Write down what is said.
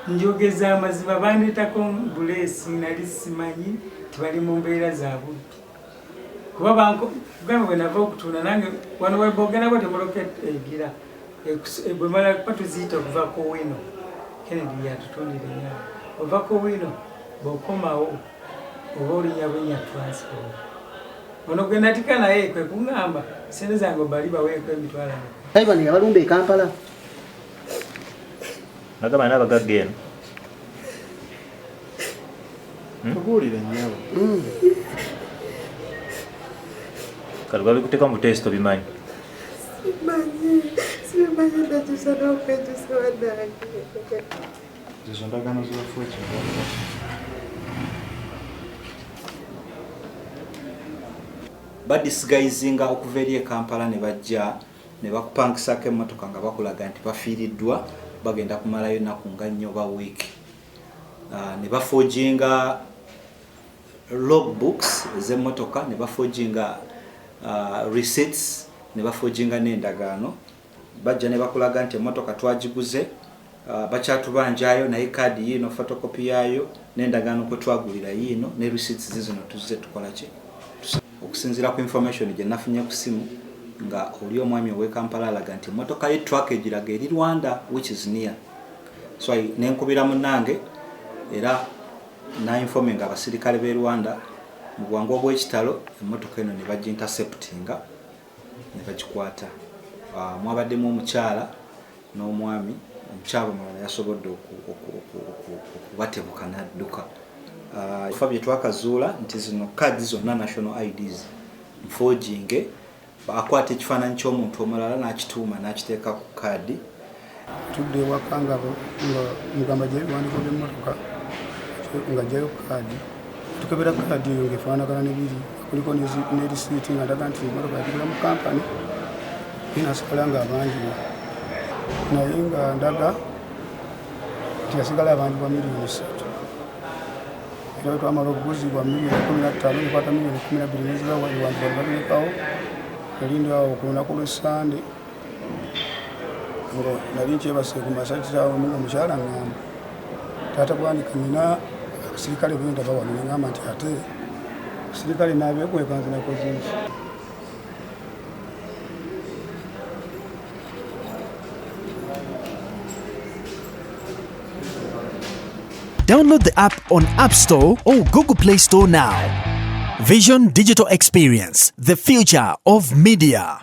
Njogeza amazima bandetako Poliisi nali simanyi tibali mu mbeera za budde kuba bankugambe bwe nava okutunda nange wano webogera bwe temoloka egira bwe mala kuba tuziyita okuvako wino Kennedy yatutundira enyawo ovako wino bw'okomawo oba olinyabwenya transport ono gwe natika naye kwe kuŋŋamba sente zange bali baweeko emitwalo Ivan yabalumba e Kampala. Nagamba n'abagagga eno. Tubuulire nnyo. Kale bali kuteeka mu test obimanyi. Simanyi ndajusa n'okwejusa waddange. Ezo ndagaano zibafuwa ekyobwa. Badisigayizinga okuva eri e Kampala ne bajja ne bakupangisako emmotoka nga bakulaga nti bafiiriddwa bagenda kumalayo ennaku nga 4 oba wiiki. Ne bafoginga logbooks ez'emmotoka, ne bafoginga receipts, ne bafoginga n'endagaano. Bajja ne bakulaga nti emmotoka twagiguze, bakyatubanjayo naye kaadi yiino photocopy yaayo n'endagaano kwe twagulira yiino ne receipts zino tuzze tukola ki. Okusinziira ku information gye nafunye ku simu nga oli omwami ow'e Kampala alaga nti emmotoka ye truck egiraga eri Rwanda which is near. So nenkubira munnange era nainforminga abasirikale b'e Rwanda mu bwangu obw'ekitalo emmotoka eno ne baginterceptinga ne bagikwata. Mwabaddemu omukyala n'omwami, omukyala omulala yasobodde okubatebuka n'adduka. Ebifa bye twakazuula nti zino kaadi zonna national IDs nfoginge akwata ekifaananyi ky'omuntu omulala n'akituuma n'akiteeka ku kaadi. Tudde ewaka nga mugamba gye biwandiiko by'emmotoka nga gyayo kaadi tukebera kaadi eyo ng'efaanagana n'ebiri kuliko ne risiiti nga ndaga nti emmotoka yatugula mu kampani inasigala nga abanjibwa naye nga ndaga nti yasigala abanjibwa miliyoni 3. Era twamala okuguzibwa miliyoni 15 nekwata miliyoni 12 nezibawa ewantu balibatuulekawo elindawo ku lunaku lw'Essande ngo nali nkyebase ku masakitaawo omukyala ngamba taata bwanika nina abasirikale benda bawano neŋŋamba nti ate abasirikale naabeekweka nze nakoze nki. Download the app on App Store or Google Play Store now. Vision Digital Experience, the future of media.